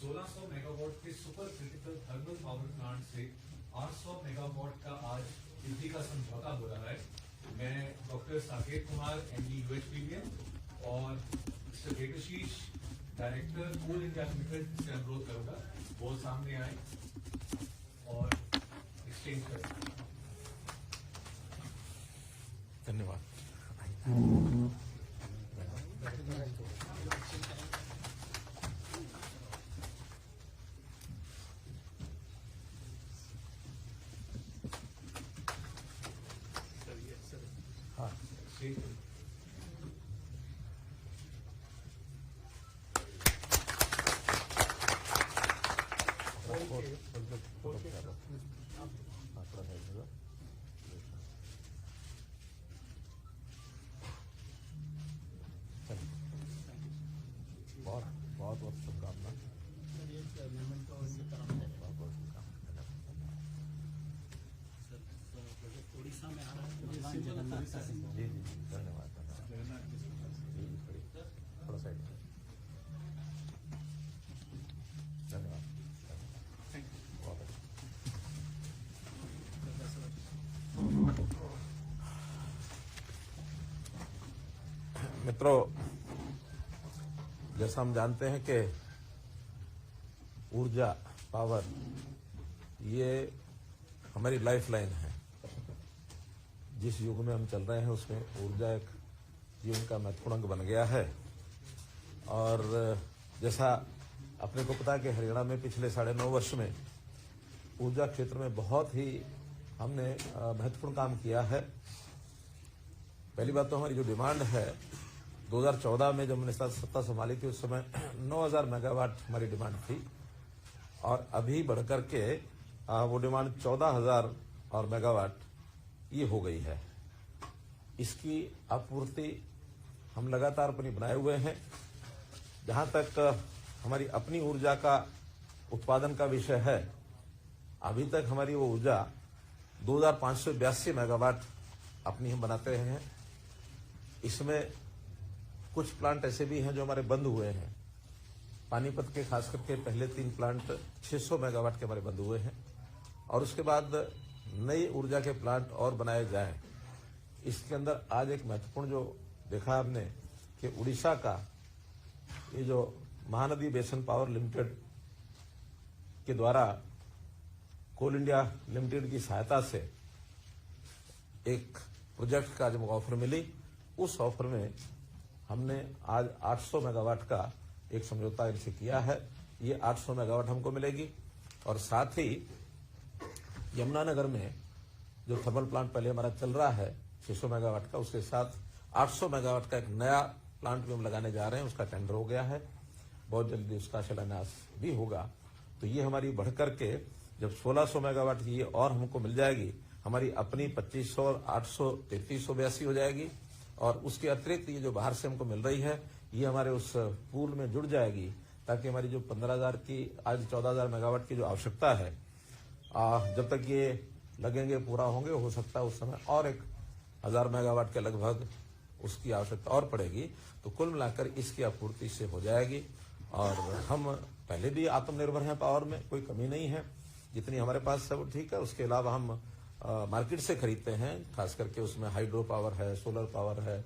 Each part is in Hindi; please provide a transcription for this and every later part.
1600 मेगावाट के super critical thermal power plant से 800 मेगावाट का आज बिजली का समझौता हो रहा है। मैं doctor Saket Kumar MD UHPVM और मिस्टर वेदशीष डायरेक्टर कोल इंडिया लिमिटेड से अनुरोध करूंगा वो सामने आए और एक्सचेंज करें। धन्यवाद। हाँ बहुत बहुत शुभकामना। उड़ीसा में आ रहा है जगन्नाथ का सिंह। जी जी धन्यवाद थोड़ा साइड धन्यवाद। बहुत अच्छा। मित्रों, जैसा हम जानते हैं कि ऊर्जा पावर ये हमारी लाइफलाइन है। जिस युग में हम चल रहे हैं उसमें ऊर्जा एक जीवन का महत्वपूर्ण अंग बन गया है। और जैसा अपने को पता है कि हरियाणा में पिछले 9.5 वर्ष में ऊर्जा क्षेत्र में बहुत ही हमने महत्वपूर्ण काम किया है। पहली बात तो हमारी जो डिमांड है 2014 में जब हमने सत्ता संभाली थी उस समय 9000 मेगावाट हमारी डिमांड थी और अभी बढ़कर के वो डिमांड 14000 और मेगावाट ये हो गई है। इसकी आपूर्ति हम लगातार अपनी बनाए हुए हैं। जहां तक हमारी अपनी ऊर्जा का उत्पादन का विषय है, अभी तक हमारी वो ऊर्जा 2582 मेगावाट अपनी हम बनाते हैं। इसमें कुछ प्लांट ऐसे भी हैं जो हमारे बंद हुए हैं। पानीपत के खास करके पहले 3 प्लांट 600 मेगावाट के हमारे बंद हुए हैं और उसके बाद नई ऊर्जा के प्लांट और बनाए जाएं। इसके अंदर आज एक महत्वपूर्ण जो देखा हमने कि उड़ीसा का ये जो महानदी बेसन पावर लिमिटेड के द्वारा कोल इंडिया लिमिटेड की सहायता से एक प्रोजेक्ट का जब ऑफर मिली, उस ऑफर में हमने आज 800 मेगावाट का एक समझौता इनसे किया है। ये 800 मेगावाट हमको मिलेगी और साथ ही यमुनानगर में जो थर्मल प्लांट पहले हमारा चल रहा है 600 मेगावाट का, उसके साथ 800 मेगावाट का एक नया प्लांट भी हम लगाने जा रहे हैं। उसका टेंडर हो गया है, बहुत जल्दी उसका शिलान्यास भी होगा। तो ये हमारी बढ़कर के जब 1600 मेगावाट की ये और हमको मिल जाएगी, हमारी अपनी 2500 और 800 3382 हो जाएगी और उसके अतिरिक्त ये जो बाहर से हमको मिल रही है ये हमारे उस पूल में जुड़ जाएगी, ताकि हमारी जो 15000 की आज 14000 मेगावाट की जो आवश्यकता है, जब तक ये लगेंगे पूरा होंगे, हो सकता है उस समय और 1000 मेगावाट के लगभग उसकी आवश्यकता और पड़ेगी। तो कुल मिलाकर इसकी आपूर्ति से हो जाएगी और हम पहले भी आत्मनिर्भर हैं, पावर में कोई कमी नहीं है, जितनी हमारे पास सब ठीक है। उसके अलावा हम मार्केट से खरीदते हैं, खास करके उसमें हाइड्रो पावर है, सोलर पावर है,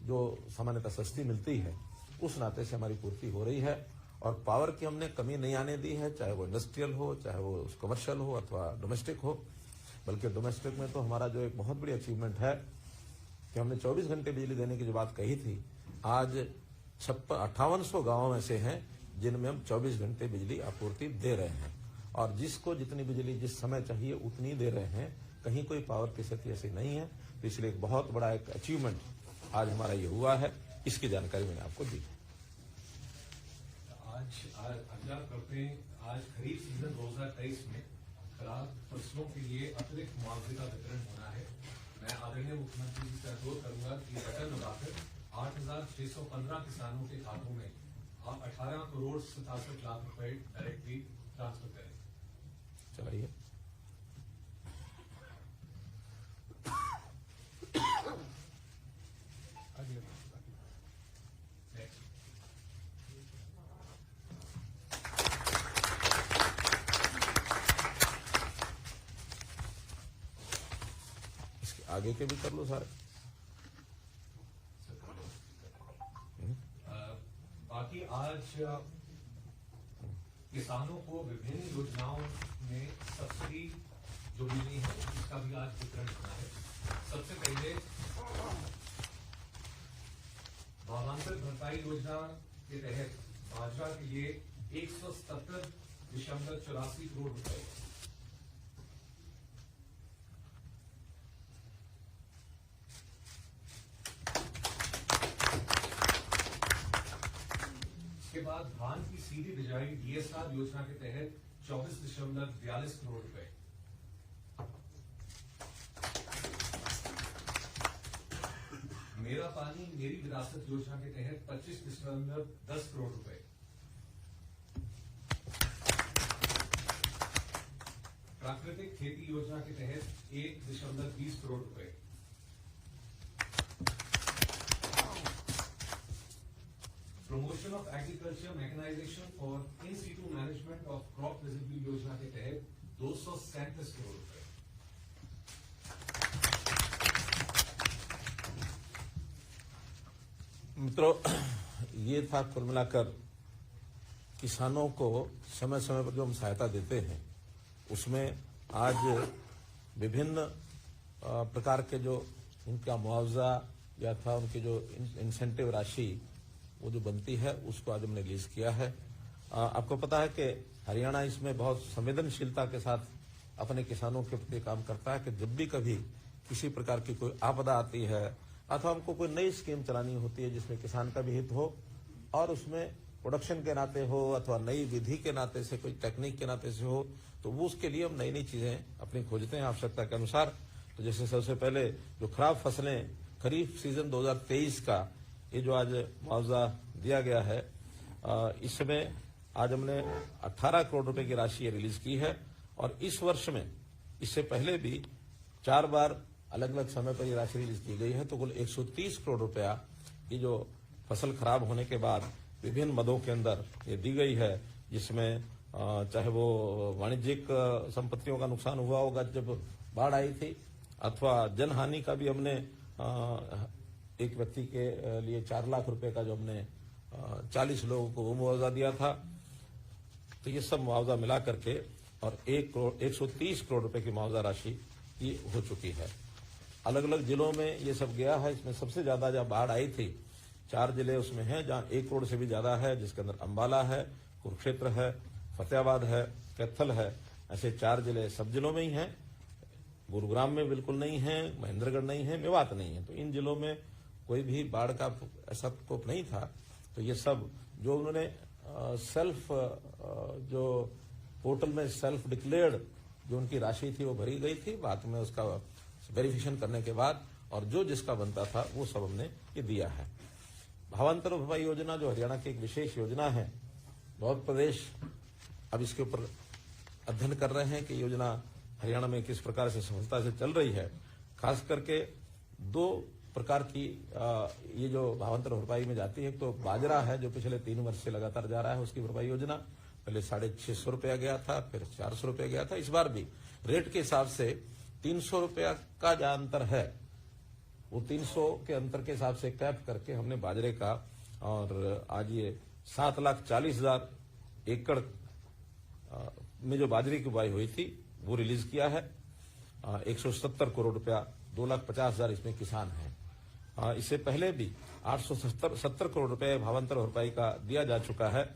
जो सामान्यतः सस्ती मिलती है। उस नाते से हमारी पूर्ति हो रही है और पावर की हमने कमी नहीं आने दी है, चाहे वो इंडस्ट्रियल हो, चाहे वो कमर्शियल हो अथवा डोमेस्टिक हो। बल्कि डोमेस्टिक में तो हमारा जो एक बहुत बड़ी अचीवमेंट है कि हमने 24 घंटे बिजली देने की जो बात कही थी, आज 5800 गांवों में से हैं जिनमें हम 24 घंटे बिजली आपूर्ति दे रहे हैं और जिसको जितनी बिजली जिस समय चाहिए उतनी दे रहे हैं। कहीं कोई पावर की स्थिति ऐसी नहीं है। तो इसलिए एक बहुत बड़ा एक अचीवमेंट आज हमारा ये हुआ है, इसकी जानकारी मैंने आपको दी। अगला करते हैं, आज खरीफ सीजन 2023 में खराब फसलों के लिए अतिरिक्त मुआवजे का वितरण होना है। मैं आदरणीय मुख्यमंत्री जी से अनुरोध करूंगा कि बटन दबाकर 8615 किसानों के खातों में 18 करोड़ 67 लाख रुपए डायरेक्टली ट्रांसफर करें। चलिए आगे के भी कर लो सारे। बाकी आज किसानों को विभिन्न योजनाओं में सब्सिडी जो मिली है इसका भी आज वितरण होना है। सबसे पहले भावांतर भरपाई योजना के तहत बाजरा के लिए 177.84 करोड़ रुपए। इसके बाद धान की सीधी बिजाई डीएसआर योजना के तहत 24.42 करोड़ रुपए। मेरा पानी मेरी विरासत योजना के तहत 25.10 करोड़ रुपए। प्राकृतिक खेती योजना के तहत 1.20 करोड़ रुपए। Promotion of agriculture mechanization for in situ management of crop visibility योजना के तहत 237 करोड़ रुपए। मित्रों, ये था कुल मिलाकर किसानों को समय समय पर जो हम सहायता देते हैं उसमें आज विभिन्न प्रकार के जो उनका मुआवजा या था उनकी जो इंसेंटिव राशि वो जो बनती है उसको आज हमने रिलीज किया है। आपको पता है कि हरियाणा इसमें बहुत संवेदनशीलता के साथ अपने किसानों के प्रति काम करता है कि जब भी कभी किसी प्रकार की कोई आपदा आती है अथवा हमको कोई नई स्कीम चलानी होती है जिसमें किसान का भी हित हो और उसमें प्रोडक्शन के नाते हो अथवा नई विधि के नाते से कोई टेक्निक के नाते से हो तो वो उसके लिए हम नई नई चीजें अपनी खोजते हैं आवश्यकता के अनुसार। तो जैसे सबसे पहले जो खराब फसलें खरीफ सीजन 2023 का ये जो आज मुआवजा दिया गया है इसमें आज हमने 18 करोड़ रुपए की राशि रिलीज की है और इस वर्ष में इससे पहले भी 4 बार अलग अलग समय पर ये राशि रिलीज की गई है। तो कुल 130 करोड़ रुपया ये जो फसल खराब होने के बाद विभिन्न मदों के अंदर ये दी गई है, जिसमें चाहे वो वाणिज्यिक संपत्तियों का नुकसान हुआ होगा जब बाढ़ आई थी अथवा जनहानि का भी हमने एक व्यक्ति के लिए 4 लाख रुपए का जो हमने 40 लोगों को मुआवजा दिया था। तो ये सब मुआवजा मिला करके और 130 करोड़ रुपए की मुआवजा राशि ये हो चुकी है। अलग अलग जिलों में ये सब गया है। इसमें सबसे ज्यादा जब बाढ़ आई थी 4 जिले उसमें हैं जहां 1 करोड़ से भी ज्यादा है, जिसके अंदर अंबाला है, कुरुक्षेत्र है, फतेहाबाद है, कैथल है। ऐसे 4 जिले सब जिलों में ही हैं। गुरुग्राम में बिल्कुल नहीं है, महेंद्रगढ़ नहीं है, मेवात नहीं है। तो इन जिलों में कोई भी बाढ़ का ऐसा प्रकोप नहीं था। तो ये सब जो उन्होंने सेल्फ जो पोर्टल में सेल्फ डिक्लेयर्ड जो उनकी राशि थी वो भरी गई थी, बाद में उसका वेरिफिकेशन करने के बाद और जो जिसका बनता था वो सब हमने ये दिया है। भावांतर भरपाई योजना जो हरियाणा की एक विशेष योजना है, बहुत प्रदेश अब इसके ऊपर अध्ययन कर रहे हैं कि योजना हरियाणा में किस प्रकार से सफलता से चल रही है। खास करके 2 प्रकार की ये जो भावांतर भरपाई में जाती है, तो बाजरा है जो पिछले 3 वर्ष से लगातार जा रहा है, उसकी भरपाई योजना पहले 650 रुपया गया था, फिर 400 रुपया गया था। इस बार भी रेट के हिसाब से 300 रुपया का जो अंतर है वो 300 के अंतर के हिसाब से कैप करके हमने बाजरे का और आज ये 7,40,000 एकड़ में जो बाजरे की बुआई हुई थी वो रिलीज किया है। 170 करोड़ रुपया 2,50,000 इसमें किसान हैं। इससे पहले भी 870 करोड़ रुपए भावांतर भरपाई का दिया जा चुका है,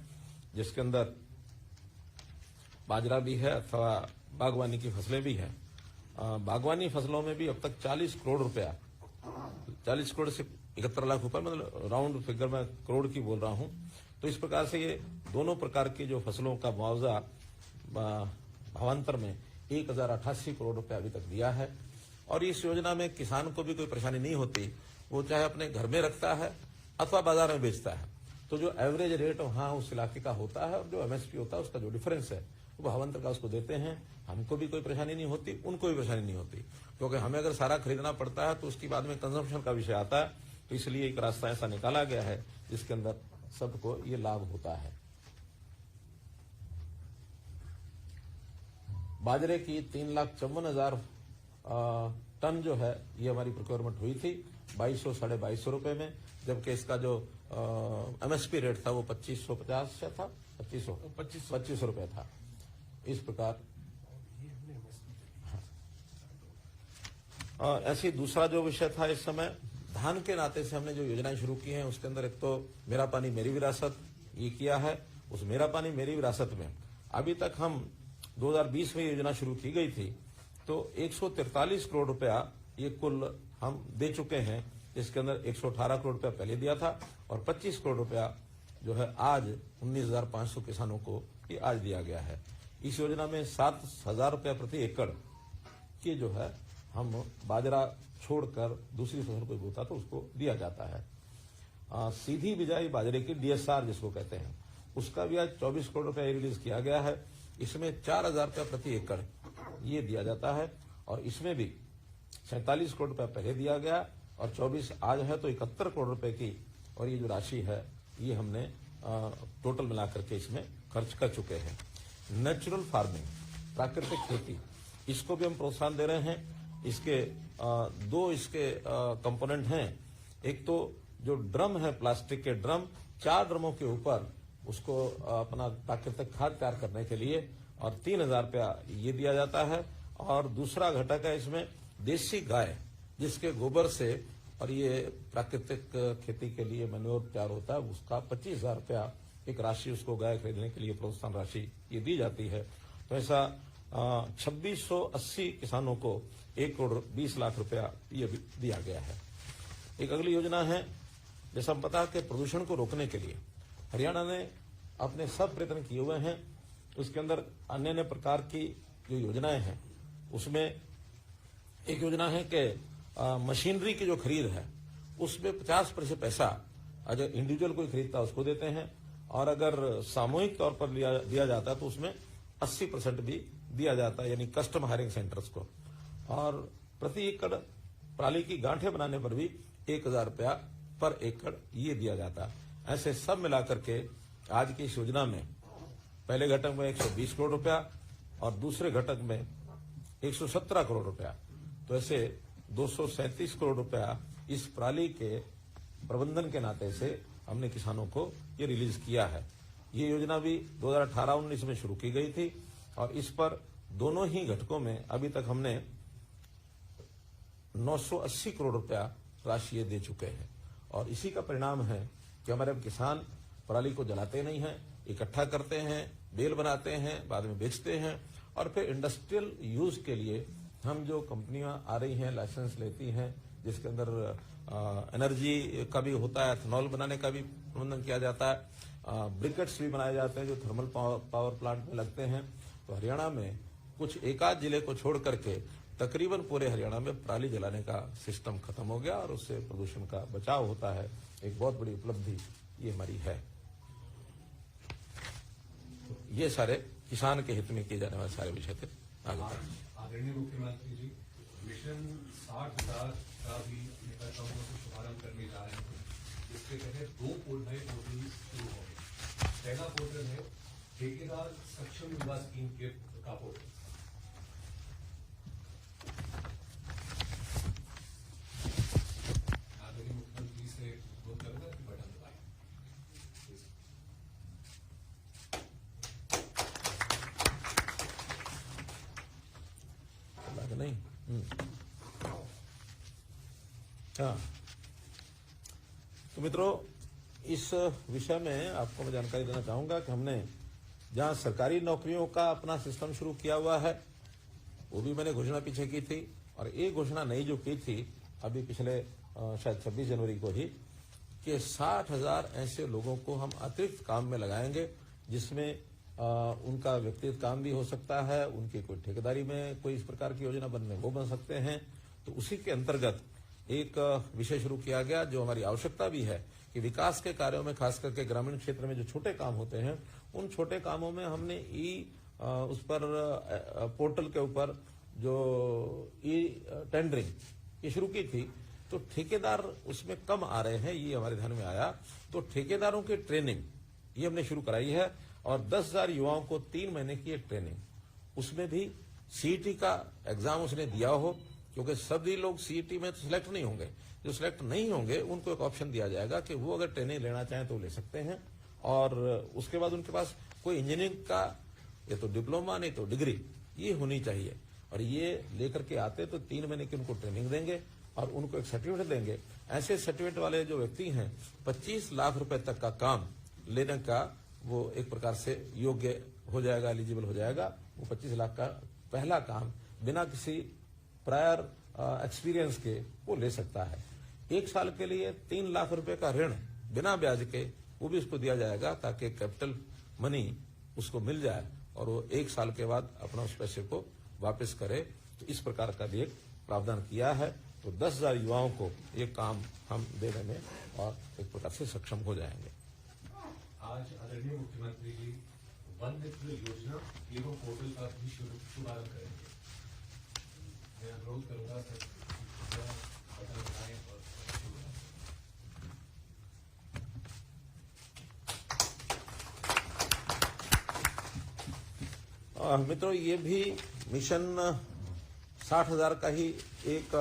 जिसके अंदर बाजरा भी है अथवा बागवानी की फसलें भी हैं। बागवानी फसलों में भी अब तक 40 करोड़ रुपया 40 करोड़ से 71 लाख रुपए, मतलब राउंड फिगर में करोड़ की बोल रहा हूं। तो इस प्रकार से ये दोनों प्रकार की जो फसलों का मुआवजा भावांतर में 1088 करोड़ रुपया अभी तक दिया है। और इस योजना में किसान को भी कोई परेशानी नहीं होती, वो चाहे अपने घर में रखता है अथवा बाजार में बेचता है, तो जो एवरेज रेट वहां उस इलाके का होता है और जो एमएसपी होता है उसका जो डिफरेंस है वो भावांतर का उसको देते हैं। हमको भी कोई परेशानी नहीं होती, उनको भी परेशानी नहीं होती, क्योंकि हमें अगर सारा खरीदना पड़ता है तो उसके बाद में कंजम्पशन का विषय आता है। तो इसलिए एक रास्ता ऐसा निकाला गया है जिसके अंदर सबको ये लाभ होता है। बाजरे की 3,54,000 टन जो है ये हमारी प्रोक्योरमेंट हुई थी 2200 साढ़े 2200 रुपए में, जबकि इसका जो MSP रेट था वो 2550 से था, 2500 रुपए था। इस प्रकार ऐसी दूसरा जो विषय था इस समय धान के नाते से हमने जो योजनाएं शुरू की हैं उसके अंदर एक तो मेरा पानी मेरी विरासत ये किया है। उस मेरा पानी मेरी विरासत में अभी तक हम 2020 में योजना शुरू की गई थी तो 143 करोड़ रुपया ये कुल हम दे चुके हैं, इसके अंदर 118 करोड़ रुपया पहले दिया था और 25 करोड़ रुपया जो है आज 19,500 किसानों को ये आज दिया गया है। इस योजना में 7,000 रुपया प्रति एकड़ की जो है हम बाजरा छोड़कर दूसरी फसल कोई बोता तो उसको दिया जाता है। सीधी बिजाई बाजरे की DSR जिसको कहते हैं उसका भी आज 24 करोड़ रुपया रिलीज किया गया है। इसमें 4,000 रुपया प्रति एकड़ ये दिया जाता है और इसमें भी 47 करोड़ रुपया पहले दिया गया और 24 आज है तो 71 करोड़ रुपए की और ये जो राशि है ये हमने टोटल मिलाकर के इसमें खर्च कर चुके हैं। नेचुरल फार्मिंग प्राकृतिक खेती इसको भी हम प्रोत्साहन दे रहे हैं। इसके दो इसके कंपोनेंट हैं। एक तो जो ड्रम है प्लास्टिक के ड्रम 4 ड्रमों के ऊपर उसको अपना प्राकृतिक खाद तैयार करने के लिए और 3,000 रुपया ये दिया जाता है। और दूसरा घटक है इसमें देसी गाय जिसके गोबर से और ये प्राकृतिक खेती के लिए मैन्योर तैयार होता है उसका 25,000 रुपया एक राशि उसको गाय खरीदने के लिए प्रोत्साहन राशि ये दी जाती है। तो ऐसा 2680 किसानों को 1 करोड़ 20 लाख रुपया ये भी दिया गया है। एक अगली योजना है जैसा हम पता है कि प्रदूषण को रोकने के लिए हरियाणा ने अपने सब प्रयत्न किए हुए हैं। उसके अंदर अन्य अन्य प्रकार की जो योजनाएं हैं उसमें एक योजना है कि मशीनरी की जो खरीद है उसमें 50% पैसा अगर इंडिविजुअल कोई खरीदता है उसको देते हैं और अगर सामूहिक तौर पर दिया जाता है तो उसमें 80% भी दिया जाता है यानी कस्टम हायरिंग सेंटर्स को। और प्रति एकड़ पराली की गांठें बनाने पर भी 1,000 रुपया पर एकड़ ये दिया जाता है। ऐसे सब मिलाकर के आज की इस योजना में पहले घटक में 120 करोड़ रुपया और दूसरे घटक में 117 करोड़ रुपया, तो ऐसे 237 करोड़ रुपया इस पराली के प्रबंधन के नाते से हमने किसानों को ये रिलीज किया है। ये योजना भी 2018-19 में शुरू की गई थी और इस पर दोनों ही घटकों में अभी तक हमने 980 करोड़ रुपया राशि ये दे चुके हैं। और इसी का परिणाम है कि हमारे किसान पराली को जलाते नहीं हैं, इकट्ठा करते हैं, बेल बनाते हैं, बाद में बेचते हैं और फिर इंडस्ट्रियल यूज के लिए हम जो कंपनियां आ रही हैं लाइसेंस लेती हैं जिसके अंदर एनर्जी का भी होता है, एथेनॉल बनाने का भी प्रबंधन किया जाता है, ब्रिकेट्स भी बनाए जाते हैं जो थर्मल पावर प्लांट में लगते हैं। तो हरियाणा में कुछ एकाध जिले को छोड़ करके तकरीबन पूरे हरियाणा में पराली जलाने का सिस्टम खत्म हो गया और उससे प्रदूषण का बचाव होता है। एक बहुत बड़ी उपलब्धि ये हमारी है। ये सारे किसान के हित में किए जाने वाले सारे विषय थे। आदरणीय मुख्यमंत्री जी, मिशन 60,000 का भी कार्यक्रमों से शुभारंभ करने जा रहे हैं। इसके तहत 2 नए पोर्टल शुरू हो गए। पहला पोर्टल है ठेकेदार सक्षम युवा स्कीम का पोर्टल। आदरणीय मुख्यमंत्री से अनुरोध करूंगा कि बटन दबाएं। नहीं हाँ, तो मित्रों इस विषय में आपको मैं जानकारी देना चाहूंगा कि हमने जहां सरकारी नौकरियों का अपना सिस्टम शुरू किया हुआ है वो भी मैंने घोषणा पीछे की थी और एक घोषणा नई जो की थी अभी पिछले शायद 26 जनवरी को ही कि 60,000 ऐसे लोगों को हम अतिरिक्त काम में लगाएंगे जिसमें उनका व्यक्तिगत काम भी हो सकता है, उनकी कोई ठेकेदारी में कोई इस प्रकार की योजना बनने वो बन सकते हैं। तो उसी के अंतर्गत एक विषय शुरू किया गया जो हमारी आवश्यकता भी है कि विकास के कार्यों में खास करके ग्रामीण क्षेत्र में जो छोटे काम होते हैं उन छोटे कामों में हमने उस पर पोर्टल के ऊपर जो टेंडरिंग ये शुरू की थी। तो ठेकेदार उसमें कम आ रहे हैं, ये हमारे ध्यान में आया। तो ठेकेदारों की ट्रेनिंग ये हमने शुरू कराई है और 10,000 युवाओं को 3 महीने की ट्रेनिंग, उसमें भी सीईटी का एग्जाम उसने दिया हो क्योंकि सभी लोग सीईटी में तो सिलेक्ट नहीं होंगे। जो सिलेक्ट नहीं होंगे उनको एक ऑप्शन दिया जाएगा कि वो अगर ट्रेनिंग लेना चाहें तो ले सकते हैं, और उसके बाद उनके पास कोई इंजीनियरिंग का ये तो डिप्लोमा नहीं तो डिग्री ये होनी चाहिए, और ये लेकर के आते तो 3 महीने की उनको ट्रेनिंग देंगे और उनको एक सर्टिफिकेट देंगे। ऐसे सर्टिफिकेट वाले जो व्यक्ति हैं 25 लाख रुपए तक का काम लेने का वो एक प्रकार से योग्य हो जाएगा, एलिजिबल हो जाएगा। वो 25 लाख का पहला काम बिना किसी प्रायर एक्सपीरियंस के वो ले सकता है। 1 साल के लिए 3 लाख रुपए का ऋण बिना ब्याज के वो भी उसको दिया जाएगा, ताकि कैपिटल मनी उसको मिल जाए और वो 1 साल के बाद अपना उस पैसे को वापस करे। तो इस प्रकार का भी एक प्रावधान किया है। तो 10,000 युवाओं को ये काम हम देने में और एक प्रकार से सक्षम हो जाएंगे। आज आदरणीय मुख्यमंत्री जी वन मित्र योजना एवं पोर्टल का भी शुभारंभ करेंगे। मैं अनुरोध करूंगा सर पता लगाएं और मित्रों, ये भी मिशन 60,000 का ही एक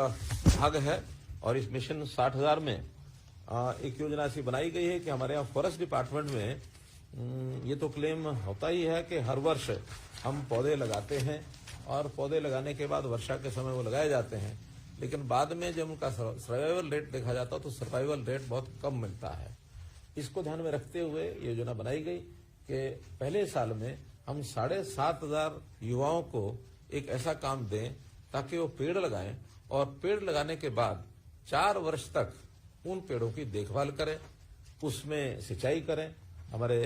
भाग है, और इस मिशन 60,000 में एक योजना ऐसी बनाई गई है कि हमारे यहाँ फॉरेस्ट डिपार्टमेंट में ये तो क्लेम होता ही है कि हर वर्ष हम पौधे लगाते हैं, और पौधे लगाने के बाद वर्षा के समय वो लगाए जाते हैं, लेकिन बाद में जब उनका सर्वाइवल रेट देखा जाता है तो सर्वाइवल रेट बहुत कम मिलता है। इसको ध्यान में रखते हुए योजना बनाई गई कि पहले साल में हम 7,500 युवाओं को एक ऐसा काम दें ताकि वो पेड़ लगाएं, और पेड़ लगाने के बाद 4 वर्ष तक उन पेड़ों की देखभाल करें, उसमें सिंचाई करें। हमारे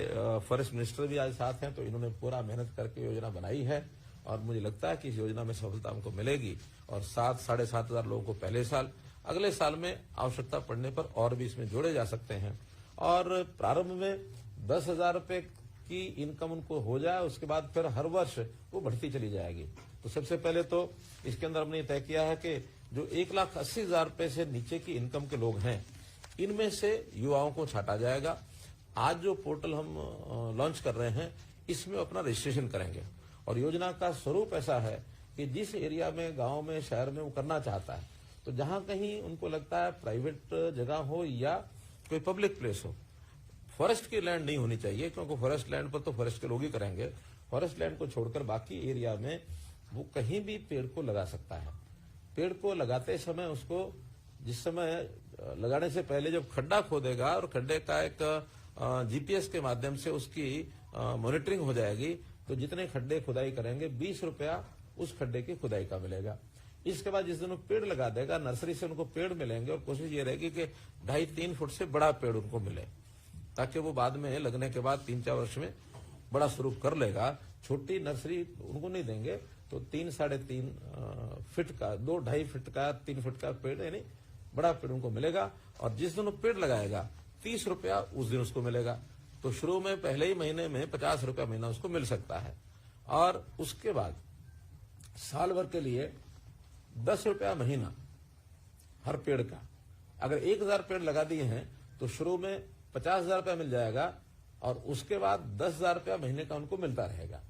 फॉरेस्ट मिनिस्टर भी आज साथ हैं, तो इन्होंने पूरा मेहनत करके योजना बनाई है, और मुझे लगता है कि इस योजना में सफलता हमको मिलेगी। और 7,500 लोगों को पहले साल, अगले साल में आवश्यकता पड़ने पर और भी इसमें जोड़े जा सकते हैं। और प्रारंभ में 10,000 रुपए की इनकम उनको हो जाए, उसके बाद फिर हर वर्ष वो बढ़ती चली जाएगी। तो सबसे पहले तो इसके अंदर हमने तय किया है कि जो 1,80,000 रुपए से नीचे की इनकम के लोग हैं, इनमें से युवाओं को छांटा जाएगा। आज जो पोर्टल हम लॉन्च कर रहे हैं, इसमें अपना रजिस्ट्रेशन करेंगे, और योजना का स्वरूप ऐसा है कि जिस एरिया में, गांव में, शहर में वो करना चाहता है, तो जहां कहीं उनको लगता है प्राइवेट जगह हो या कोई पब्लिक प्लेस हो, फॉरेस्ट की लैंड नहीं होनी चाहिए, क्योंकि फॉरेस्ट लैंड पर तो फॉरेस्ट के लोग ही करेंगे। फॉरेस्ट लैंड को छोड़कर बाकी एरिया में वो कहीं भी पेड़ को लगा सकता है। पेड़ को लगाते समय उसको, जिस समय लगाने से पहले जब खड्डा खोदेगा और खड्डे का एक जीपीएस के माध्यम से उसकी मॉनिटरिंग हो जाएगी, तो जितने खड्डे खुदाई करेंगे 20 रुपया उस खड्डे की खुदाई का मिलेगा। इसके बाद जिस दिन वो पेड़ लगा देगा, नर्सरी से उनको पेड़ मिलेंगे, और कोशिश ये रहेगी कि 2.5-3 फुट से बड़ा पेड़ उनको मिले, ताकि वो बाद में लगने के बाद 3-4 वर्ष में बड़ा स्वरूप कर लेगा। छोटी नर्सरी उनको नहीं देंगे, तो 3-3.5 फीट का, 2-2.5 फीट का, 3 फीट का पेड़, यानी बड़ा पेड़ उनको मिलेगा। और जिस दिन वो पेड़ लगाएगा 30 रुपया उस दिन उसको मिलेगा। तो शुरू में पहले ही महीने में 50 रुपया महीना उसको मिल सकता है, और उसके बाद साल भर के लिए 10 रुपया महीना हर पेड़ का। अगर 1,000 पेड़ लगा दिए हैं तो शुरू में 50,000 रुपया मिल जाएगा, और उसके बाद 10,000 रुपया महीने का उनको मिलता रहेगा।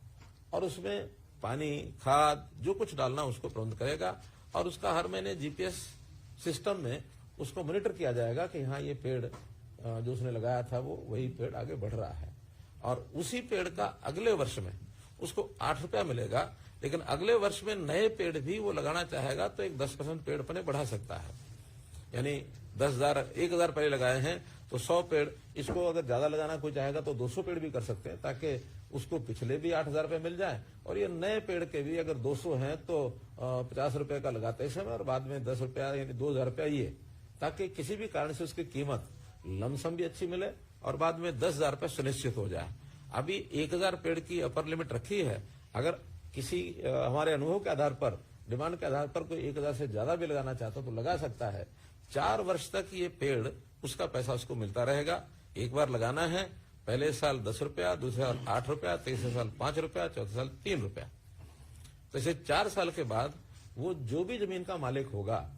और उसमें पानी, खाद, जो कुछ डालना उसको प्रबंध करेगा, और उसका हर महीने जीपीएस सिस्टम में उसको मॉनिटर किया जाएगा कि हाँ, ये पेड़ जो उसने लगाया था वो वही पेड़ आगे बढ़ रहा है। और उसी पेड़ का अगले वर्ष में उसको 8 रुपया मिलेगा, लेकिन अगले वर्ष में नए पेड़ भी वो लगाना चाहेगा तो एक 10% पेड़ अपने बढ़ा सकता है। यानी 1,000 पहले लगाए हैं तो 100 पेड़, इसको अगर ज्यादा लगाना कोई चाहेगा तो 200 पेड़ भी कर सकते हैं, ताकि उसको पिछले भी 8,000 रुपये मिल जाए, और ये नए पेड़ के भी अगर 200 हैं तो 50 रुपए का लगाते समय, और बाद में 10 रुपया यानी 2,000 रुपया ये, ताकि किसी भी कारण से उसकी कीमत लमसम भी अच्छी मिले, और बाद में 10,000 रुपये सुनिश्चित हो जाए। अभी 1,000 पेड़ की अपर लिमिट रखी है। अगर किसी हमारे अनुभव के आधार पर, डिमांड के आधार पर कोई 1,000 से ज्यादा भी लगाना चाहता तो लगा सकता है। 4 वर्ष तक ये पेड़, उसका पैसा उसको मिलता रहेगा। एक बार लगाना है, पहले साल 10 रुपया, दूसरे साल 8 रुपया, तीसरे साल 5 रुपया, चौथे साल 3 रुपया। तो इसे 4 साल के बाद वो जो भी जमीन का मालिक होगा,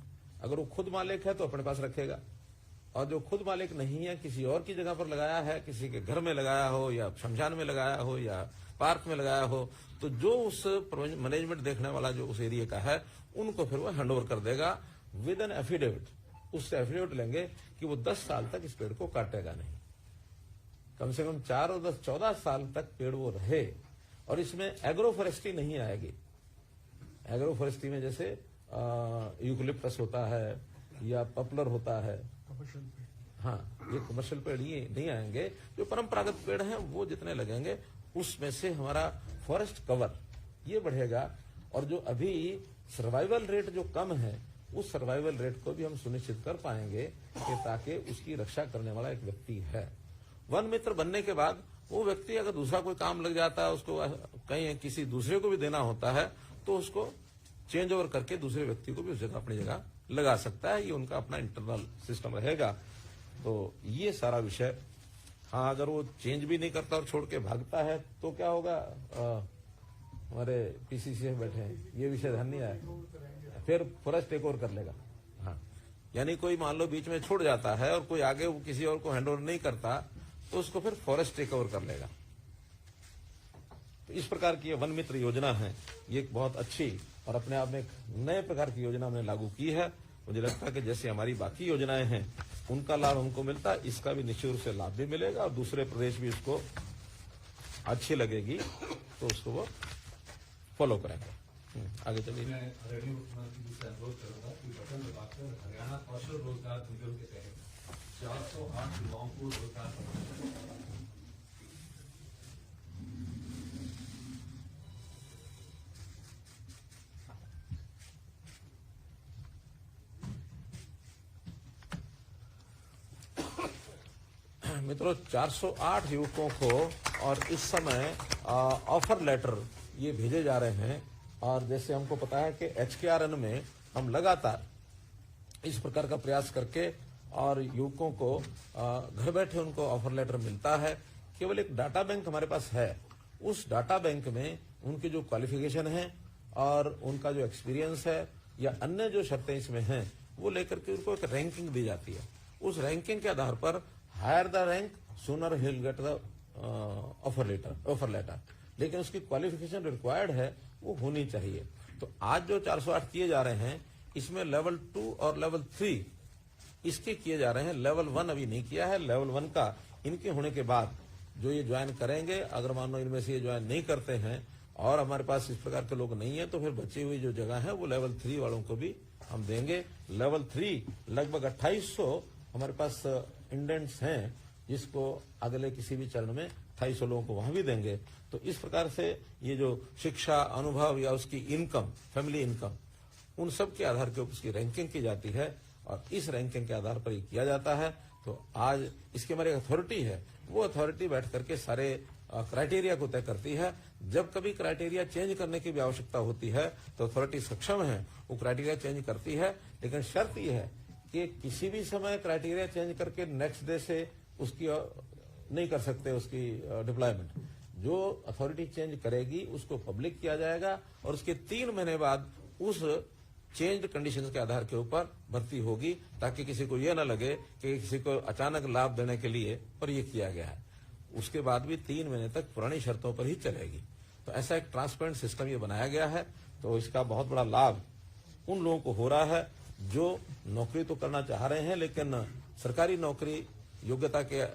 अगर वो खुद मालिक है तो अपने पास रखेगा, और जो खुद मालिक नहीं है, किसी और की जगह पर लगाया है, किसी के घर में लगाया हो या शमशान में लगाया हो या पार्क में लगाया हो, तो जो उस मैनेजमेंट देखने वाला जो उस एरिया का है, उनको फिर वो हैंड ओवर कर देगा विद एन एफिडेविट। उससे एफिडेविट लेंगे कि वो 10 साल तक इस पेड़ को काटेगा नहीं, कम से कम 4 और 10 14 साल तक पेड़ वो रहे। और इसमें एग्रो फॉरेस्ट्री नहीं आएगी। एग्रो फॉरेस्ट्री में जैसे यूकलिप्टस होता है या पॉपुलर होता है, हाँ, ये कमर्शियल पेड़ ये नहीं आएंगे। जो परंपरागत पेड़ हैं वो जितने लगेंगे उसमें से हमारा फॉरेस्ट कवर ये बढ़ेगा। और जो अभी सर्वाइवल रेट जो कम है उस सर्वाइवल रेट को भी हम सुनिश्चित कर पाएंगे कि ताकि उसकी रक्षा करने वाला एक व्यक्ति है। वन मित्र बनने के बाद वो व्यक्ति अगर दूसरा कोई काम लग जाता है, उसको कहीं किसी दूसरे को भी देना होता है, तो उसको चेंज ओवर करके दूसरे व्यक्ति को भी उस जगह अपनी जगह लगा सकता है। ये उनका अपना इंटरनल सिस्टम रहेगा। तो ये सारा विषय, हाँ, अगर वो चेंज भी नहीं करता और छोड़ के भागता है तो क्या होगा? हमारे पीसीसी में बैठे हैं, ये विषय ध्यान नहीं आया, फिर फॉरेस्ट टेक ओवर कर लेगा। हाँ, यानी कोई मान लो बीच में छोड़ जाता है और कोई आगे वो किसी और को हैंड ओवर नहीं करता तो उसको फिर फॉरेस्ट टेक ओवर कर लेगा। तो इस प्रकार की ये वन मित्र योजना है, ये एक बहुत अच्छी और अपने आप में एक नए प्रकार की योजना हमने लागू की है। मुझे लगता है कि जैसे हमारी बाकी योजनाएं हैं उनका लाभ हमको मिलता है, इसका भी निश्चित रूप से लाभ भी मिलेगा और दूसरे प्रदेश भी इसको अच्छी लगेगी तो उसको वो फॉलो करेंगे। आगे चलिए। मैं रेडियो मुख्यमंत्री जी से अनुरोध करूंगा कि बटन दबाकर हरियाणा कौशल रोजगार निगम के तहत 408 युवाओं को रोजगार प्रदान। मित्रों, 408 युवकों को और इस समय ऑफर लेटर ये भेजे जा रहे हैं। और जैसे हमको पता है कि HKRN में हम लगातार इस प्रकार का प्रयास करके और युवकों को घर बैठे उनको ऑफर लेटर मिलता है। केवल एक डाटा बैंक हमारे पास है, उस डाटा बैंक में उनकी जो क्वालिफिकेशन है और उनका जो एक्सपीरियंस है या अन्य जो शर्तें इसमें हैं वो लेकर के उनको एक रैंकिंग दी जाती है। उस रैंकिंग के आधार पर हायर द रैंक सूनर ही will get the offer letter. लेकिन उसकी क्वालिफिकेशन रिक्वायर्ड है वो होनी चाहिए। तो आज जो 408 किए जा रहे हैं इसमें लेवल 2 और लेवल 3 इसके किए जा रहे हैं। लेवल 1 अभी नहीं किया है। लेवल 1 का इनके होने के बाद जो ये ज्वाइन करेंगे, अगर मान लो इनमें से ये ज्वाइन नहीं करते हैं और हमारे पास इस प्रकार के लोग नहीं है तो फिर बची हुई जो जगह है वो लेवल 3 वालों को भी हम देंगे। लेवल 3 लगभग 2800 हमारे पास इंडेंट्स हैं जिसको अगले किसी भी चरण में 2800 लोगों को वहां भी देंगे। तो इस प्रकार से ये जो शिक्षा, अनुभव या उसकी इनकम, फैमिली इनकम, उन सब के आधार के ऊपर उसकी रैंकिंग की जाती है और इस रैंकिंग के आधार पर ये किया जाता है। तो आज इसकी हमारी अथॉरिटी है, वो अथॉरिटी बैठ करके सारे क्राइटेरिया को तय करती है। जब कभी क्राइटेरिया चेंज करने की भी आवश्यकता होती है तो अथॉरिटी सक्षम है, वो क्राइटेरिया चेंज करती है। लेकिन शर्त यह है कि किसी भी समय क्राइटेरिया चेंज करके नेक्स्ट डे से उसकी नहीं कर सकते उसकी डिप्लॉयमेंट। जो अथॉरिटी चेंज करेगी उसको पब्लिक किया जाएगा और उसके 3 महीने बाद उस चेंज्ड कंडीशंस के आधार के ऊपर भर्ती होगी, ताकि किसी को यह न लगे कि किसी को अचानक लाभ देने के लिए और ये किया गया है। उसके बाद भी 3 महीने तक पुरानी शर्तों पर ही चलेगी। तो ऐसा एक ट्रांसपेरेंट सिस्टम ये बनाया गया है। तो इसका बहुत बड़ा लाभ उन लोगों को हो रहा है जो नौकरी तो करना चाह रहे हैं लेकिन सरकारी नौकरी योग्यता के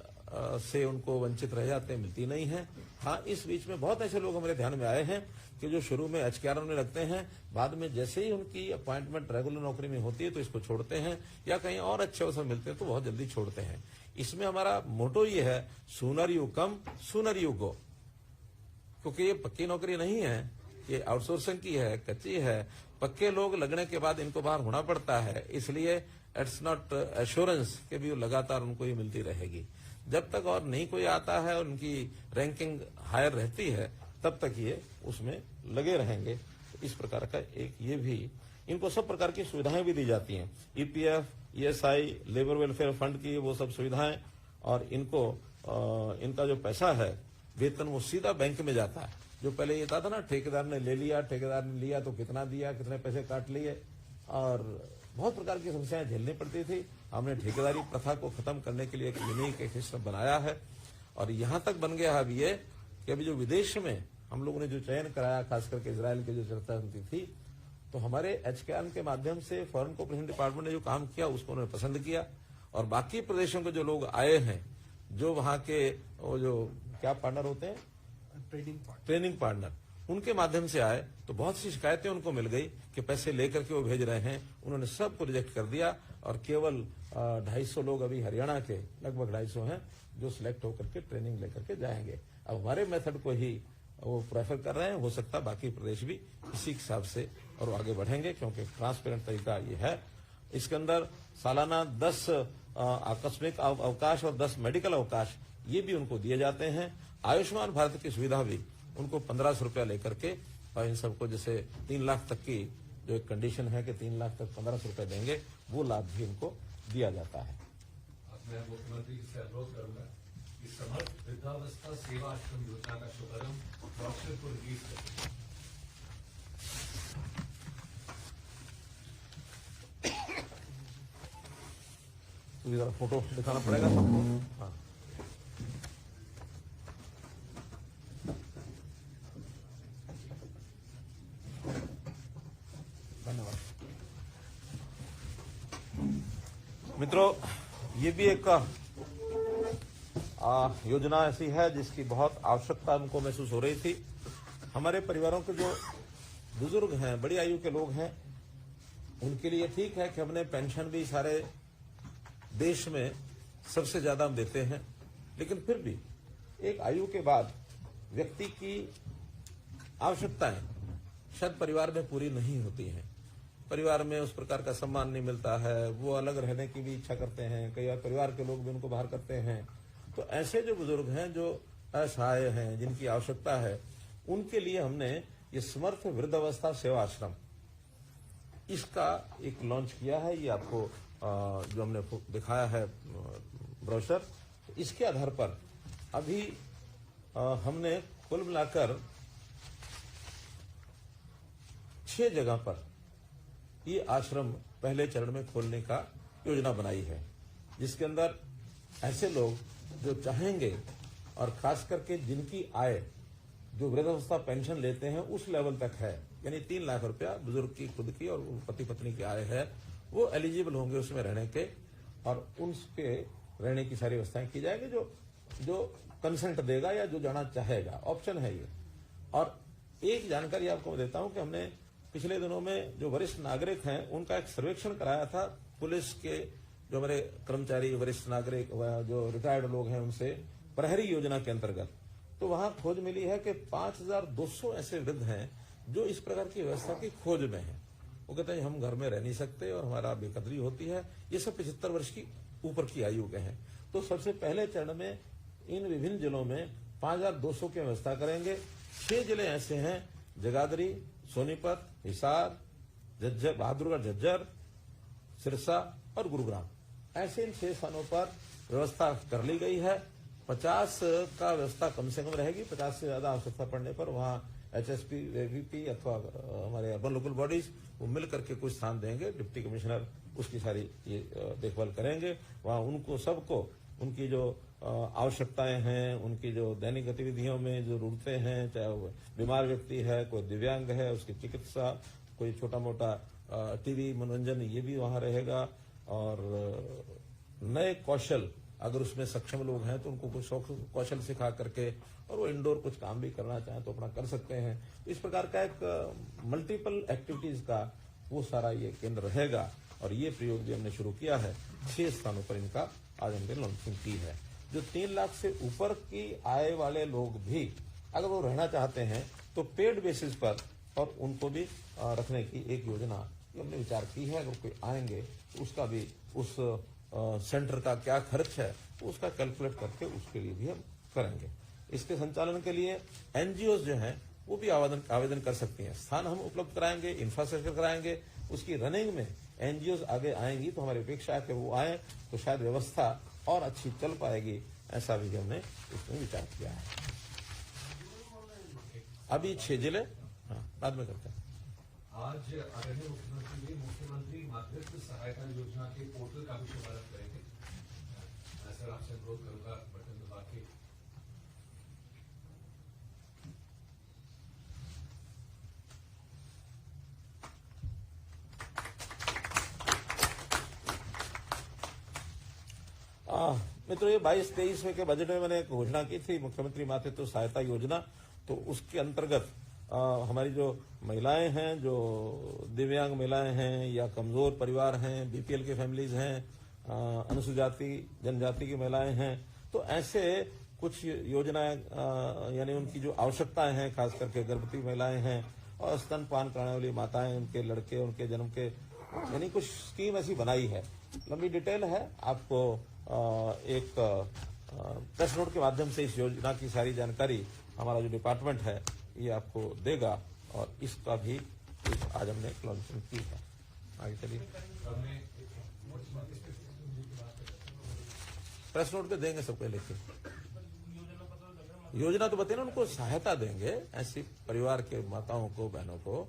से उनको वंचित रह जाते हैं, मिलती नहीं है। हाँ, इस बीच में बहुत ऐसे लोग हमारे ध्यान में आए हैं कि जो शुरू में HKRN में लगते हैं, बाद में जैसे ही उनकी अपॉइंटमेंट रेगुलर नौकरी में होती है तो इसको छोड़ते हैं या कहीं और अच्छे अवसर मिलते हैं तो बहुत जल्दी छोड़ते हैं। इसमें हमारा मोटो ये है, sooner you come sooner you go, क्योंकि ये पक्की नौकरी नहीं है, ये आउटसोर्सिंग की है, कच्ची है। पक्के लोग लगने के बाद इनको बाहर होना पड़ता है, इसलिए इट्स नॉट एश्योरेंस के भी लगातार उनको ये मिलती रहेगी। जब तक और नहीं कोई आता है और उनकी रैंकिंग हायर रहती है तब तक ये उसमें लगे रहेंगे। तो इस प्रकार का एक ये भी, इनको सब प्रकार की सुविधाएं भी दी जाती हैं, EPF, ESI, labour welfare fund की वो सब सुविधाएं। और इनको इनका जो पैसा है वेतन वो सीधा बैंक में जाता है। जो पहले ये था ना, ठेकेदार ने ले लिया, ठेकेदार ने लिया तो कितना दिया, कितने पैसे काट लिए और बहुत प्रकार की समस्याएं झेलनी पड़ती थी। हमने ठेकेदारी प्रथा को खत्म करने के लिए एक यूनिक एक सिस्टम बनाया है और यहां तक बन गया है अभी ये कि अभी जो विदेश में हम लोगों ने जो चयन कराया, खास करके इजराइल की जो चर्चा होती थी, तो हमारे एचकेआन के माध्यम से फॉरेन कोऑपरेशन डिपार्टमेंट ने जो काम किया उसको उन्होंने पसंद किया, और बाकी प्रदेशों के जो लोग आए हैं, जो वहां के वो जो क्या पार्टनर होते हैं, ट्रेनिंग पार्टनर, उनके माध्यम से आए, तो बहुत सी शिकायतें उनको मिल गई कि पैसे लेकर के वो भेज रहे हैं। उन्होंने सबको रिजेक्ट कर दिया, और केवल 250 लोग अभी हरियाणा के लगभग 250 हैं जो सिलेक्ट होकर के ट्रेनिंग लेकर के जाएंगे। अब हमारे मेथड को ही वो प्रेफर कर रहे हैं, हो सकता है बाकी प्रदेश भी इसी हिसाब से और आगे बढ़ेंगे, क्योंकि ट्रांसपेरेंट तरीका ये है। इसके अंदर सालाना 10 आकस्मिक अवकाश और 10 मेडिकल अवकाश ये भी उनको दिए जाते हैं। आयुष्मान भारत की सुविधा भी उनको 1500 रुपया लेकर के, और इन सबको जैसे 3 लाख तक की जो एक कंडीशन है कि 3 लाख तक 1500 रुपया देंगे, वो लाभ भी इनको दिया जाता है। अब मैं मुख्यमंत्री से अनुरोध करूंगा कि समर्थ वृद्धावस्था सेवा आश्रम योजना का शुभारंभ डॉक्टर को रिलीज करें। तो जरा फोटो दिखाना पड़ेगा सबको। हाँ, धन्यवाद। मित्रों, ये भी एक योजना ऐसी है जिसकी बहुत आवश्यकता हमको महसूस हो रही थी। हमारे परिवारों के जो बुजुर्ग हैं, बड़ी आयु के लोग हैं, उनके लिए ठीक है कि हमने पेंशन भी सारे देश में सबसे ज्यादा हम देते हैं, लेकिन फिर भी एक आयु के बाद व्यक्ति की आवश्यकताएं शायद परिवार में पूरी नहीं होती हैं। परिवार में उस प्रकार का सम्मान नहीं मिलता है, वो अलग रहने की भी इच्छा करते हैं, कई बार परिवार के लोग भी उनको बाहर करते हैं। तो ऐसे जो बुजुर्ग हैं, जो असहाय हैं, जिनकी आवश्यकता है, उनके लिए हमने ये समर्थ वृद्धावस्था सेवा आश्रम इसका एक लॉन्च किया है। ये आपको जो हमने दिखाया है ब्रोशर, इसके आधार पर अभी हमने कुल मिलाकर 6 जगह पर ये आश्रम पहले चरण में खोलने का योजना बनाई है, जिसके अंदर ऐसे लोग जो चाहेंगे, और खास करके जिनकी आय जो वृद्धावस्था पेंशन लेते हैं उस लेवल तक है, यानी 3 लाख रुपया बुजुर्ग की खुद की और पति पत्नी की आय है, वो एलिजिबल होंगे उसमें रहने के, और उनके रहने की सारी व्यवस्थाएं की जाएगी। जो कंसेंट देगा या जो जाना चाहेगा, ऑप्शन है ये। और एक जानकारी आपको देता हूं कि हमने पिछले दिनों में जो वरिष्ठ नागरिक हैं उनका एक सर्वेक्षण कराया था। पुलिस के जो हमारे कर्मचारी, वरिष्ठ नागरिक, जो रिटायर्ड लोग हैं, उनसे प्रहरी योजना के अंतर्गत, तो वहां खोज मिली है कि 5200 ऐसे वृद्ध हैं जो इस प्रकार की व्यवस्था की खोज में हैं। वो कहते हैं हम घर में रह नहीं सकते और हमारा बेकदरी होती है। ये सब 75 वर्ष की ऊपर की आयु के हैं। तो सबसे पहले चरण में इन विभिन्न जिलों में 5200 की व्यवस्था करेंगे। 6 जिले ऐसे हैं, जगाधरी, सोनीपत, हिसार, झज्जर, बहादुरगढ़, झज्जर, सिरसा और गुरुग्राम। ऐसे इन 6 स्थानों पर व्यवस्था कर ली गई है। 50 का व्यवस्था कम से कम रहेगी। 50 से ज्यादा आवश्यकता पड़ने पर वहां एचएसपी, एवीपी अथवा हमारे अर्बन लोकल बॉडीज वो मिल करके कुछ स्थान देंगे। डिप्टी कमिश्नर उसकी सारी ये देखभाल करेंगे। वहां उनको सबको उनकी जो आवश्यकताएं हैं, उनकी जो दैनिक गतिविधियों में जो जरूरतें हैं, चाहे वो बीमार व्यक्ति है, कोई दिव्यांग है, उसकी चिकित्सा, कोई छोटा मोटा टीवी मनोरंजन, ये भी वहां रहेगा। और नए कौशल, अगर उसमें सक्षम लोग हैं तो उनको कुछ कौशल सिखा करके और वो इंडोर कुछ काम भी करना चाहें तो अपना कर सकते हैं। इस प्रकार का एक मल्टीपल एक्टिविटीज का वो सारा ये केंद्र रहेगा। और ये प्रयोग भी हमने शुरू किया है। 6 स्थानों पर इनका आज हमने लॉन्चिंग की है। जो 3 लाख से ऊपर की आय वाले लोग भी अगर वो रहना चाहते हैं तो पेड बेसिस पर और उनको भी रखने की एक योजना हमने विचार की है। अगर कोई आएंगे तो उसका भी उस सेंटर का क्या खर्च है उसका कैलकुलेट करके उसके लिए भी हम करेंगे। इसके संचालन के लिए एनजीओज जो हैं वो भी आवेदन कर सकती हैं। स्थान हम उपलब्ध कराएंगे, इंफ्रास्ट्रक्चर कराएंगे। उसकी रनिंग में एनजीओज आगे आएंगी तो हमारी अपेक्षा है कि वो आए तो शायद व्यवस्था और अच्छी चल पाएगी। ऐसा भी हमने इसमें विचार किया है। अभी 6 जिले, हाँ, बाद में करते हैं। आज आदरणीय मुख्यमंत्री जी मुख्यमंत्री मातृत्व सहायता योजना के पोर्टल का भी शुभारंभ करेंगे। मैं सर आपसे अनुरोध करूंगा बटन दबा के। मित्रों, ये 22-23 में के बजट में मैंने एक घोषणा की थी, मुख्यमंत्री मातृत्व सहायता योजना। तो उसके अंतर्गत हमारी जो महिलाएं हैं, जो दिव्यांग महिलाएं हैं या कमजोर परिवार हैं, बीपीएल के फैमिलीज हैं, अनुसूचित जनजाति की महिलाएं हैं, तो ऐसे कुछ योजनाएं यानी उनकी जो आवश्यकताएं हैं, खास करके गर्भवती महिलाएं हैं और स्तनपान कराने वाली माताएं, उनके लड़के, उनके जन्म के, यानी कुछ स्कीम ऐसी बनाई है। लंबी डिटेल है, आपको एक प्रेस नोट के माध्यम से इस योजना की सारी जानकारी हमारा जो डिपार्टमेंट है ये आपको देगा, और इसका भी आज हमने लॉन्चिंग की है। आगे चलिए, प्रेस नोट पे देंगे सबको लेके। योजना तो बताइए ना, उनको सहायता देंगे ऐसी परिवार के माताओं को, बहनों को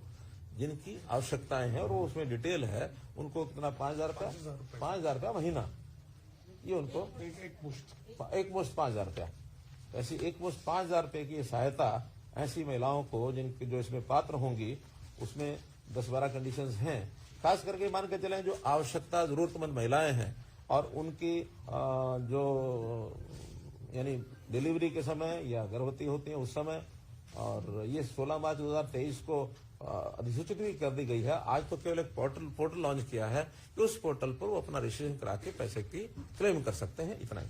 जिनकी आवश्यकताएं हैं, और वो उसमें डिटेल है। उनको कितना, 5,000 रुपया, 5,000 रुपया महीना, ये उनको एक मुश्त 5,000 रुपया। ऐसी एक मुश्त 5,000 रुपये की सहायता ऐसी महिलाओं को जिनके जो इसमें पात्र होंगी, उसमें 10-12 कंडीशंस हैं। खास करके मान के चलें जो आवश्यकता जरूरतमंद महिलाएं हैं और उनकी जो यानी डिलीवरी के समय या गर्भवती होती है उस समय, और ये 16 मार्च 2023 को अधिसूचित भी कर दी गई है। आज तो केवल एक पोर्टल लॉन्च किया है कि उस पोर्टल पर वो अपना रजिस्ट्रेशन करा के पैसे की क्लेम कर सकते हैं। इतना ही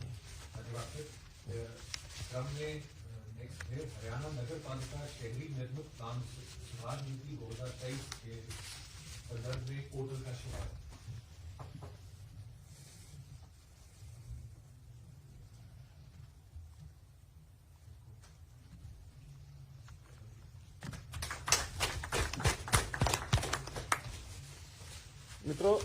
हरियाणा नगर पालिका शहरी निर्मित काम सुधार नीति 2023 के संदर्भ में पोर्टल का शुभारंभ। मित्रों,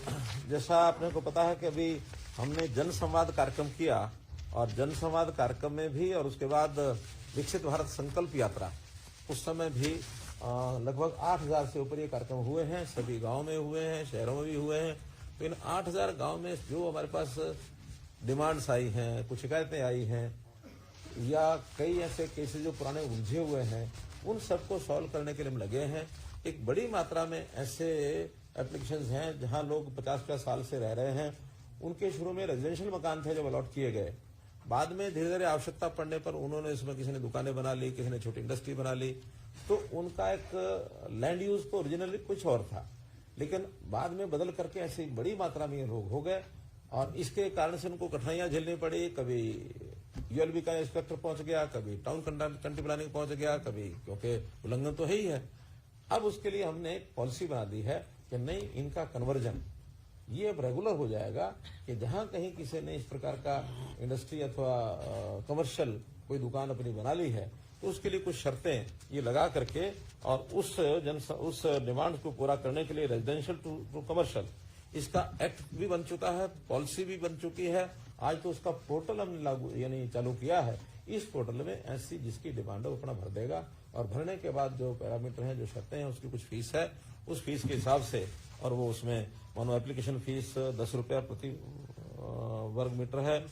जैसा आपने को पता है कि अभी हमने जन संवाद कार्यक्रम किया, और जन संवाद कार्यक्रम में भी और उसके बाद विकसित भारत संकल्प यात्रा, उस समय भी लगभग 8,000 से ऊपर ये कार्यक्रम हुए हैं। सभी गांव में हुए हैं, शहरों में भी हुए हैं। तो इन 8,000 गांव में जो हमारे पास डिमांड्स आई हैं, कुछ शिकायतें आई हैं, या कई ऐसे केसेस जो पुराने उलझे हुए हैं, उन सबको सॉल्व करने के लिए हम लगे हैं। एक बड़ी मात्रा में ऐसे एप्लीकेशंस हैं जहां लोग 50-50 साल से रह रहे हैं। उनके शुरू में रेजिडेंशियल मकान थे जो अलॉट किए गए, बाद में धीरे धीरे आवश्यकता पड़ने पर उन्होंने इसमें किसी ने दुकानें बना ली, किसी ने छोटी इंडस्ट्री बना ली। तो उनका एक लैंड यूज तो ओरिजिनली कुछ और था, लेकिन बाद में बदल करके ऐसी बड़ी मात्रा में ये रोग हो गए, और इसके कारण से उनको कठिनाइयां झेलनी पड़ी। कभी यूएलबी का इंस्पेक्टर पहुंच गया, कभी टाउन कंट्री प्लानिंग पहुंच गया, कभी, क्योंकि उल्लंघन तो है ही है। अब उसके लिए हमने एक पॉलिसी बना दी है कि नहीं, इनका कन्वर्जन ये अब रेगुलर हो जाएगा, कि जहां कहीं किसी ने इस प्रकार का इंडस्ट्री अथवा कमर्शियल कोई दुकान अपनी बना ली है, तो उसके लिए कुछ शर्तें ये लगा करके, और उस डिमांड को पूरा करने के लिए रेजिडेंशियल टू कमर्शियल, इसका एक्ट भी बन चुका है, पॉलिसी भी बन चुकी है। आज तो उसका पोर्टल हमने लागू यानी चालू किया है। इस पोर्टल में ऐसी जिसकी डिमांड है वो अपना भर देगा, और भरने के बाद जो पैरामीटर हैं, जो शर्तें हैं, उसकी कुछ फीस है, उस फीस के हिसाब से, और वो उसमें मानो एप्लीकेशन फीस 10 रुपया प्रति वर्ग मीटर है।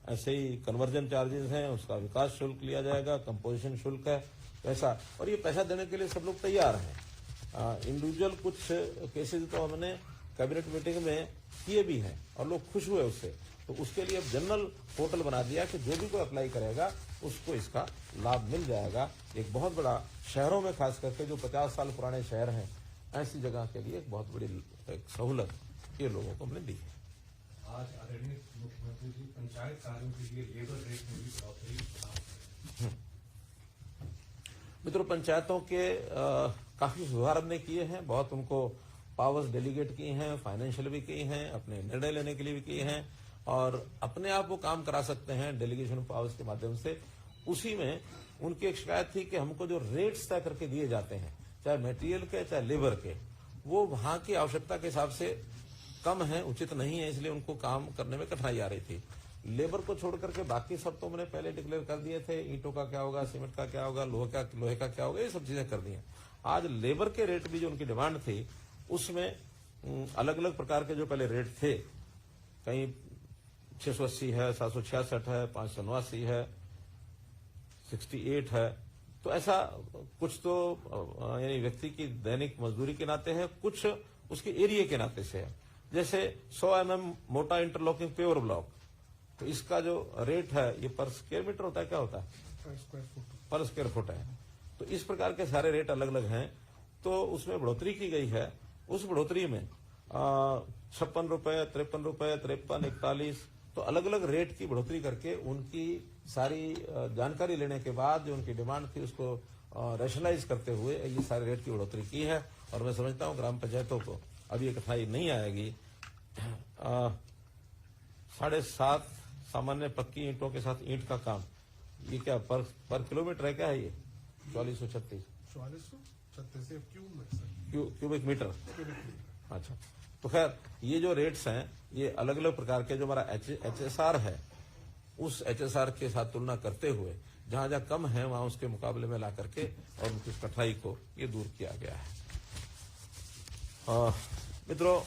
ऐसे ही कन्वर्जन चार्जेस हैं, उसका विकास शुल्क लिया जाएगा, कंपोजिशन शुल्क है पैसा, और ये पैसा देने के लिए सब लोग तैयार हैं। इंडिविजुअल कुछ केसेस तो हमने कैबिनेट मीटिंग में किए भी हैं और लोग खुश हुए उससे। तो उसके लिए अब जनरल पोर्टल बना दिया कि जो भी कोई अप्लाई करेगा उसको इसका लाभ मिल जाएगा। एक बहुत बड़ा, शहरों में खास करके जो 50 साल पुराने शहर हैं, ऐसी जगह के लिए एक बहुत बड़ी एक सहूलत ये लोगों को हमने दी है। आज आदरणीय मुख्यमंत्री जी पंचायत कार्यों के लिए लेबर रेट में भी बढ़ोतरी। मित्रों, पंचायतों के काफी सुधार हमने किए हैं, बहुत उनको पावर्स डेलीगेट की हैं, फाइनेंशियल भी की हैं, अपने निर्णय लेने के लिए भी किए हैं, और अपने आप वो काम करा सकते हैं डेलीगेशन पावर्स के माध्यम से। उसी में उनकी एक शिकायत थी कि हमको जो रेट्स तय करके दिए जाते हैं, चाहे मटेरियल के चाहे लेबर के, वो वहां की आवश्यकता के हिसाब से कम है, उचित नहीं है, इसलिए उनको काम करने में कठिनाई आ रही थी। लेबर को छोड़ करके बाकी सब तो मैंने पहले डिक्लेयर कर दिए थे, ईंटों का क्या होगा, सीमेंट का क्या होगा, लोहे का क्या होगा, ये सब चीजें कर दी हैं। आज लेबर के रेट भी जो उनकी डिमांड थी, उसमें अलग अलग प्रकार के जो पहले रेट थे, कहीं 680 है, 766 है, 589 है, 68 है। तो ऐसा कुछ तो यानी व्यक्ति की दैनिक मजदूरी के नाते है, कुछ उसके एरिया के नाते से है। जैसे 100 mm मोटा इंटरलॉकिंग पेवर ब्लॉक तो इसका जो रेट है ये पर स्क्वायर मीटर होता है, क्या होता है? पर स्क्वायर फुट है। तो इस प्रकार के सारे रेट अलग अलग हैं। तो उसमें बढ़ोतरी की गई है। उस बढ़ोतरी में 56 रुपए, 53 रुपए, 53, 41 तो अलग अलग रेट की बढ़ोतरी करके उनकी सारी जानकारी लेने के बाद जो उनकी डिमांड थी उसको रैशनलाइज करते हुए ये सारे रेट की बढ़ोतरी की है। और मैं समझता हूँ ग्राम पंचायतों को अभी ये कठिनाई नहीं आएगी। 7.5 सामान्य पक्की ईंटों के साथ ईंट का काम, ये क्या पर किलोमीटर है, क्या है ये? 4436 क्यूबिक मीटर। अच्छा, तो खैर ये जो रेट्स हैं ये अलग अलग प्रकार के, जो हमारा HSR है उस HSR के साथ तुलना करते हुए जहां जहां कम है वहां उसके मुकाबले में ला करके और उनकी कठिनाई को ये दूर किया गया है। मित्रों,